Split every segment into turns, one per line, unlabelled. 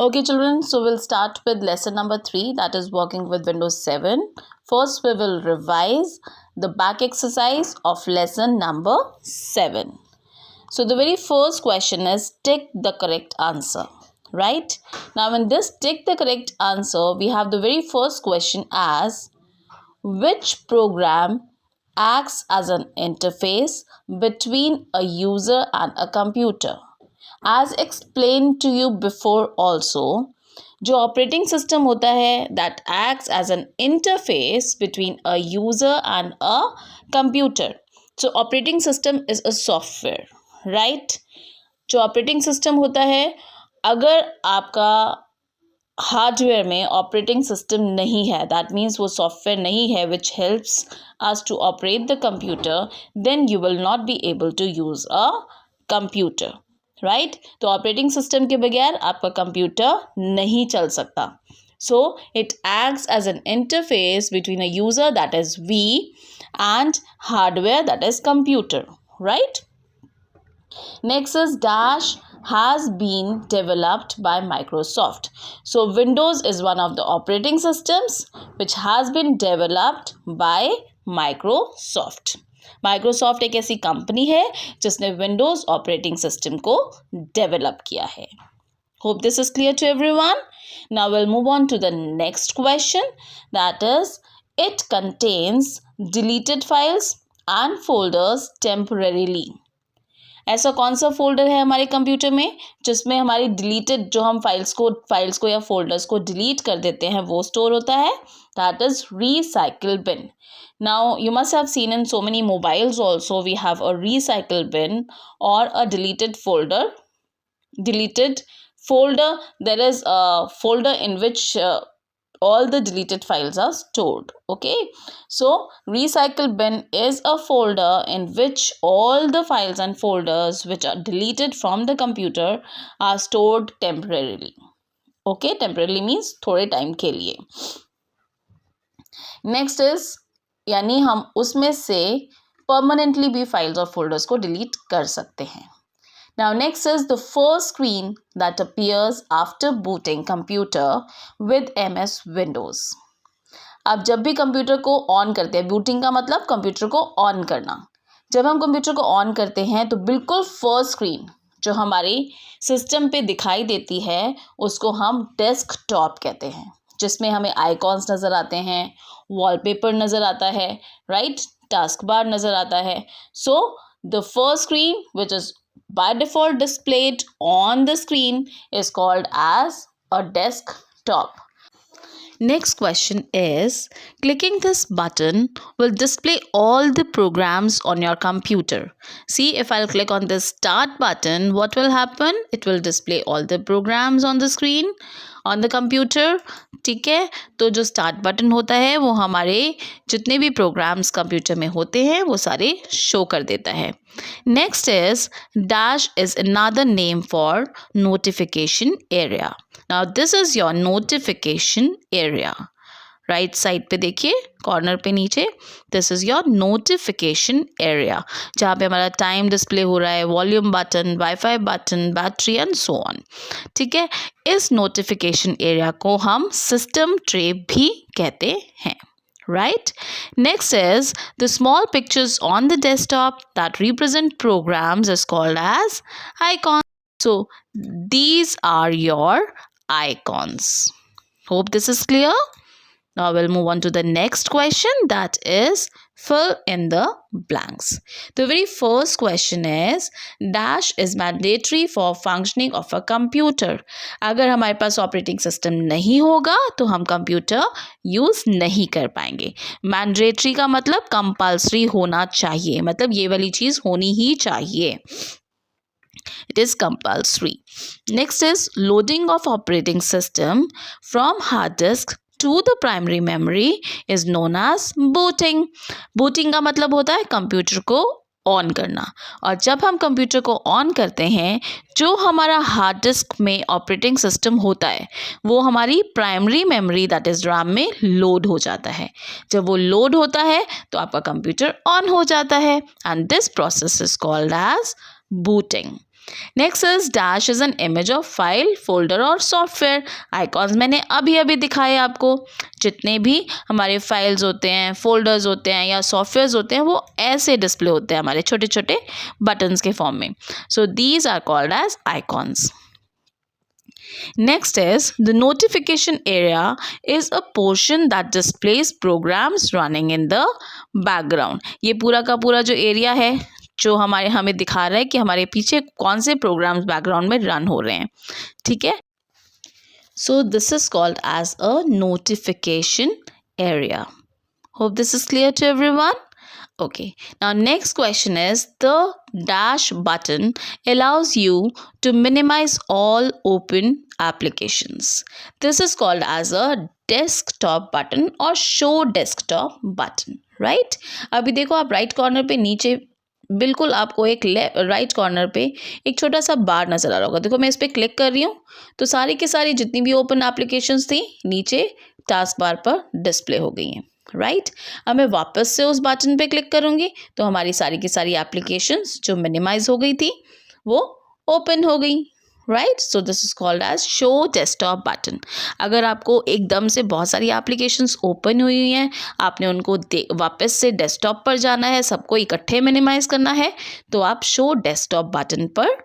Okay, children, so we'll start with lesson number 3, that is working with Windows 7. First, we will revise the back exercise of lesson number 7. So, the very first question is tick the correct answer, right? Now, in this tick the correct answer, we have the very first question as which program acts as an interface between a user and a computer? As explained to you before also, जो operating system होता है that acts as an interface between a user and a computer. So operating system is a software, right? जो operating system होता है, अगर आपका hardware में operating system नहीं है, दैट मीन्स वो सॉफ्टवेयर नहीं है which helps us to operate the computer, then you will not be able to use a computer, right? तो ऑपरेटिंग सिस्टम के बगैर आपका कंप्यूटर नहीं चल सकता. So it acts as an interface between a user that is we and hardware that is computer, right? Next is Dash has been developed by Microsoft. So Windows is one of the operating systems which has been developed by Microsoft. Microsoft एक ऐसी company है जिसने Windows operating system को develop किया है. Hope this is clear to everyone. Now we'll move on to the next question, that is it contains deleted files and folders temporarily. ऐसा कौन सा फोल्डर है हमारे कंप्यूटर में जिसमें हमारी डिलीटेड जो हम फाइल्स को या फोल्डर्स को डिलीट कर देते हैं वो स्टोर होता है? That is recycle bin. Now you must have seen in so many mobiles also we have a recycle bin or a deleted folder. There is a folder in which all the deleted files are stored. Okay, so recycle bin is a folder in which all the files and folders which are deleted from the computer are stored temporarily. Okay, temporarily means थोड़े time के लिए. Next is यानी हम उसमें से permanently भी files और folders को डिलीट कर सकते हैं. Now next is the first screen that appears after booting computer with MS Windows. अब जब भी कंप्यूटर को ऑन करते हैं, बूटिंग का मतलब कंप्यूटर को ऑन करना. जब हम कंप्यूटर को ऑन करते हैं तो बिल्कुल फर्स्ट स्क्रीन जो हमारे सिस्टम पे दिखाई देती है उसको हम डेस्कटॉप कहते हैं, जिसमें हमें आइकॉन्स नज़र आते हैं, वॉलपेपर नज़र आता है, राइट? टास्क बार नज़र आता है. So the first screen which is by default displayed on the screen is called as a desktop. Next question is clicking this button will display all the programs on your computer. See, if I'll click on this start button, what will happen? It will display all the programs on the screen on the computer. ठीक है, तो जो start button होता है वो हमारे जितने भी प्रोग्राम्स कंप्यूटर में होते हैं वो सारे शो कर देता है. Next is dash is another name for notification area. Now this is your notification area. Right side पे देखिए कॉर्नर पे नीचे, this is your notification area जहाँ पे हमारा टाइम डिस्प्ले हो रहा है, volume button, wifi button, battery and so on. ठीक है, इस नोटिफिकेशन एरिया को हम सिस्टम ट्रे भी कहते हैं. Right? Next is the small pictures on the desktop that represent programs is called as icons. So these are your icons. Hope this is clear. Now we'll move on to the next question, that is fill in the blanks. The very first question is dash is mandatory for functioning of a computer. अगर हमारे पास operating system नहीं होगा तो हम computer use नहीं कर पाएंगे. मैंडेटरी का मतलब कंपल्सरी होना चाहिए, मतलब ये वाली चीज़ होनी ही चाहिए. It is compulsory. Next is loading of operating system from hard disk to the primary memory is known as booting. Booting का मतलब होता है कंप्यूटर को ऑन करना. और जब हम कंप्यूटर को ऑन करते हैं, जो हमारा हार्ड डिस्क में ऑपरेटिंग सिस्टम होता है वो हमारी primary memory that is RAM में लोड हो जाता है. जब वो लोड होता है तो आपका कंप्यूटर ऑन हो जाता है and this process is called as booting. Next is dash is an image of file, folder और सॉफ्टवेयर। आइकॉन्स मैंने अभी अभी दिखाए आपको। जितने भी हमारे फाइल्स होते हैं, फोल्डर्स होते हैं या सॉफ्टवेयर्स होते हैं, वो ऐसे डिस्प्ले होते हैं हमारे छोटे छोटे बटन्स के फॉर्म में। So these are called as icons. Next is the notification area is a portion that displays programs running in the background. ये पूरा का पूरा जो एरिया है जो हमें दिखा रहा है कि हमारे पीछे कौन से प्रोग्राम्स बैकग्राउंड में रन हो रहे हैं. ठीक है. So this is called as a notification area. Hope this is clear to everyone. Okay, now next question is the dash button allows you to minimize all open applications. This is called as a desktop button or show desktop button, right? अभी देखो आप right corner पे नीचे बिल्कुल आपको एक right corner पे एक छोटा सा बार नज़र आ रहा होगा. देखो मैं इस पर क्लिक कर रही हूँ तो सारी की सारी जितनी भी ओपन एप्लीकेशंस थी नीचे टास्क बार पर डिस्प्ले हो गई हैं. राइट. अब मैं वापस से उस बटन पे क्लिक करूँगी तो हमारी सारी की सारी एप्लीकेशंस जो मिनिमाइज हो गई थी वो ओपन हो गई. Right. So this is called as show desktop button. अगर आपको एकदम से बहुत सारी एप्लीकेशंस ओपन हुई हैं, आपने उनको वापस से डेस्कटॉप पर जाना है, सबको इकट्ठे मिनिमाइज करना है, तो आप शो डेस्कटॉप बटन पर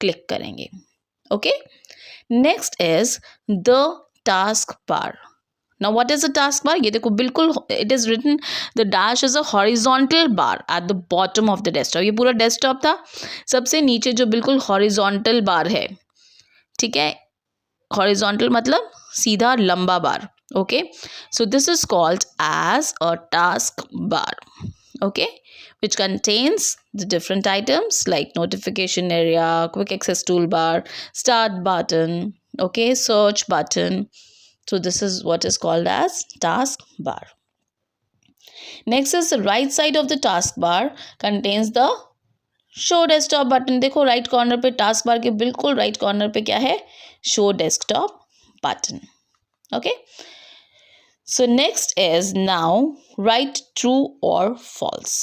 क्लिक करेंगे. Okay. Next is the task bar. Now what is a taskbar? ये देखो बिल्कुल it is written the dash is a horizontal bar at the bottom of the desktop. ये पूरा desktop था, सबसे नीचे जो बिल्कुल horizontal bar है. ठीक है. horizontal मतलब सीधा लंबा बार. Okay. So this is called as a task bar. Okay. Which contains the different items like notification area, quick access toolbar, start button, okay, search button. So this is what is called as task bar. Next is the right side of the task bar contains the show desktop button. देखो right corner पे task bar के बिल्कुल right corner पे क्या है? Show desktop button. Okay. So next is now write true or false.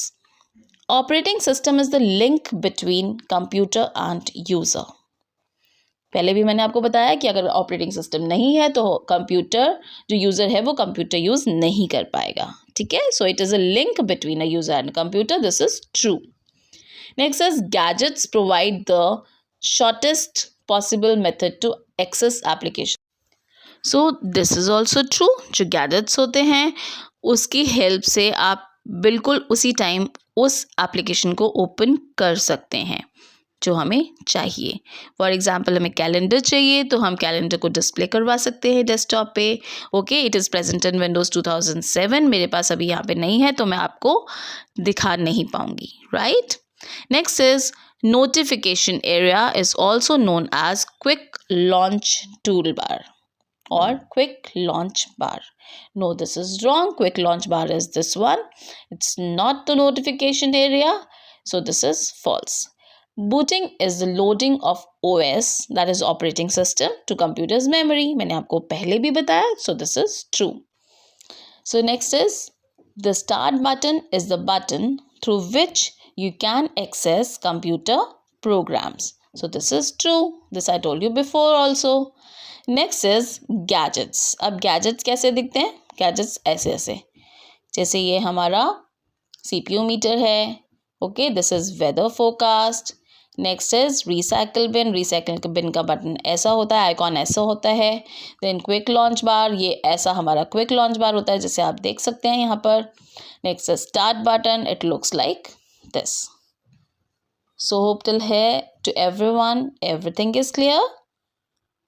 Operating system is the link between computer and user. पहले भी मैंने आपको बताया कि अगर ऑपरेटिंग सिस्टम नहीं है तो कंप्यूटर जो यूज़र है वो कंप्यूटर यूज़ नहीं कर पाएगा. ठीक है. So it is a link between a user and computer. This is true. Next is gadgets provide the shortest possible method to access application. So this is also true. जो gadgets होते हैं उसकी help से आप बिल्कुल उसी time उस application को ओपन कर सकते हैं जो हमें चाहिए. फॉर एग्जाम्पल हमें कैलेंडर चाहिए तो हम कैलेंडर को डिस्प्ले करवा सकते हैं डेस्कटॉप पे. Okay. It is present in Windows 2007. मेरे पास अभी यहाँ पे नहीं है तो मैं आपको दिखा नहीं पाऊँगी. Right. Next is notification area is also known as quick launch tool bar or quick launch bar. No, this is wrong. Quick launch bar is this one. It's not the notification area. So this is false. Booting is the loading of OS, that is operating system, to computer's memory. मैंने आपको पहले भी बताया. So this is true. So next is the start button is the button through which you can access computer programs. So this is true. This I told you before also. Next is gadgets. अब gadgets कैसे दिखते हैं? Gadgets ऐसे ऐसे, जैसे ये हमारा CPU meter है. Okay. This is weather forecast. Next is recycle bin. Recycle bin का बटन ऐसा होता है, आइकॉन ऐसा होता है. देन क्विक लॉन्च बार, ये ऐसा हमारा क्विक लॉन्च बार होता है जैसे आप देख सकते हैं यहाँ पर. Next is start button. It looks like this. So hope till here to everyone everything is clear.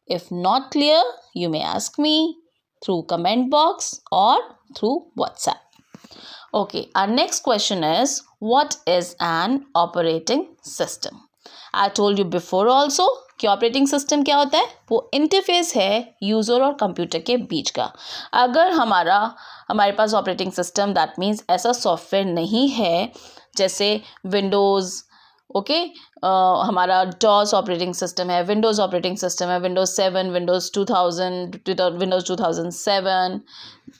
If not clear, you may ask me through comment box or through WhatsApp. Okay, our next question is, what is an operating system? I told you before also कि operating system क्या होता है? वो interface है user और computer के बीच का. अगर हमारे पास ऑपरेटिंग सिस्टम दैट मीन्स ऐसा सॉफ्टवेयर नहीं है जैसे विंडोज़ ओके हमारा डॉस ऑपरेटिंग सिस्टम है, विंडोज़ ऑपरेटिंग सिस्टम है, Windows 7, Windows 2000, Windows 2007.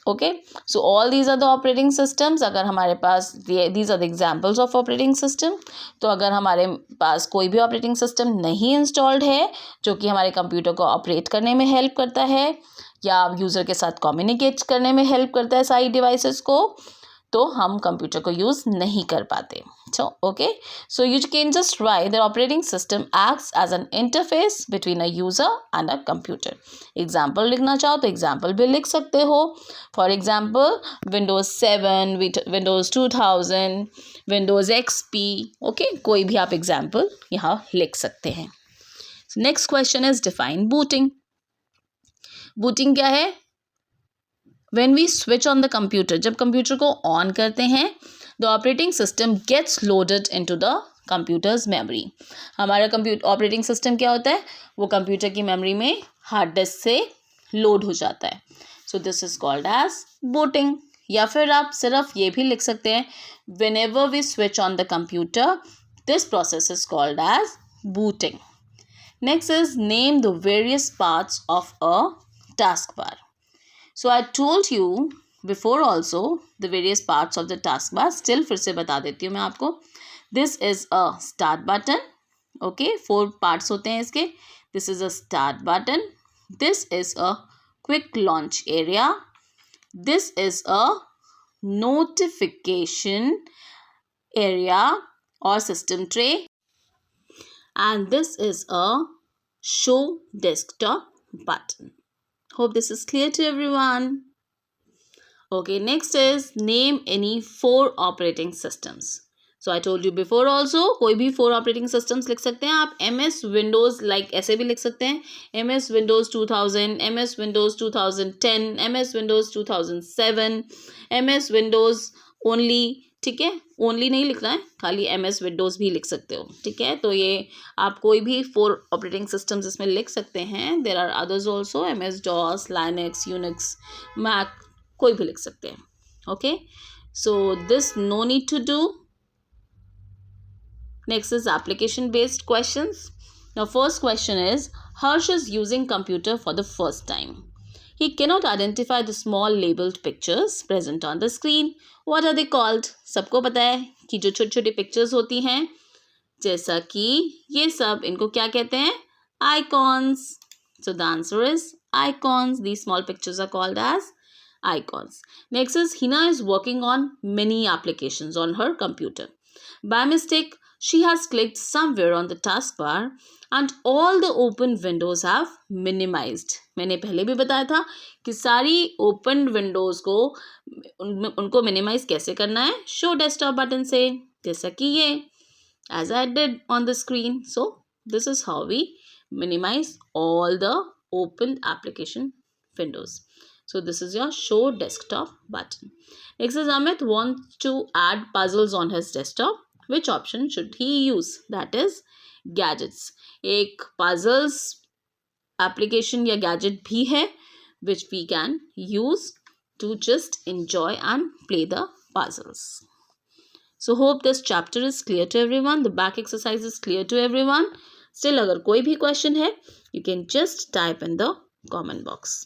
Okay, so all these are the operating systems. अगर हमारे पास these are the examples of operating system. तो अगर हमारे पास कोई भी ऑपरेटिंग सिस्टम नहीं इंस्टॉल्ड है जो कि हमारे कंप्यूटर को ऑपरेट करने में हेल्प करता है या यूज़र के साथ कम्युनिकेट करने में हेल्प करता है सारी डिवाइसेस को, तो हम कंप्यूटर को यूज़ नहीं कर पाते. So okay, so you can just write that operating system acts as an interface between a user and a computer. Example लिखना चाहो तो example भी लिख सकते हो. For example, Windows 7, Windows 2000, Windows XP. Okay, कोई भी आप example यहाँ लिख सकते हैं. So next question is define booting. Booting क्या है? When we switch on the computer, जब कंप्यूटर को ऑन करते हैं, the operating system gets loaded into the computer's memory. हमारा ऑपरेटिंग सिस्टम क्या होता है? वो कंप्यूटर की मेमोरी में हार्ड डिस्क से लोड हो जाता है. So this is called as booting. या फिर आप सिर्फ ये भी लिख सकते हैं, whenever we switch on the computer, this process is called as booting. Next is name the various parts of a taskbar. So I told you before also the various parts of the taskbar. Still फिर से बता देती हूँ मैं आपको. This is a start button. Okay, 4 parts होते हैं इसके. This is a start button. This is a quick launch area. This is a notification area or system tray. And this is a show desktop button. Hope this is clear to everyone. Okay, next is name any 4 operating systems. So I told you before also, कोई भी 4 operating systems लिख सकते हैं आप. MS Windows like ऐसे भी लिख सकते हैं, MS Windows 2000, MS Windows 2010, MS Windows 2007, MS Windows only. ठीक है, ओनली नहीं लिखना है, खाली MS Windows भी लिख सकते हो. ठीक है, तो ये आप कोई भी 4 ऑपरेटिंग सिस्टम्स इसमें लिख सकते हैं. There are others also, MS DOS, Linux, Unix, Mac, कोई भी लिख सकते हैं. Okay, so this no need to do. Next is application based questions. Now first question is Harsh is using computer for the first time. He cannot identify the small labeled pictures present on the screen. What are they called? सबको पता है कि जो छोटी छोटी pictures होती हैं, जैसा कि ये सब, इनको क्या कहते हैं? Icons. So the answer is icons. These small pictures are called as icons. Next is Hina is working on many applications on her computer. By mistake, she has clicked somewhere on the taskbar and all the open windows have minimized. मैंने पहले भी बताया था कि सारी open windows को उनको minimize कैसे करना है? Show desktop button से, जैसा कि ये, as I did on the screen. So this is how we minimize all the open application windows. So this is your show desktop button. Next is Amit wants to add puzzles on his desktop. Which option should he use? That is gadgets. एक puzzles application या gadget भी है which we can use to just enjoy and play the puzzles. So hope this chapter is clear to everyone. The back exercise is clear to everyone. Still अगर कोई भी question है, you can just type in the comment box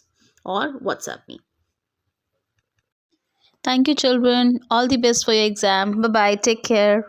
or WhatsApp me. Thank you children. All the best for your exam. Bye bye. Take care.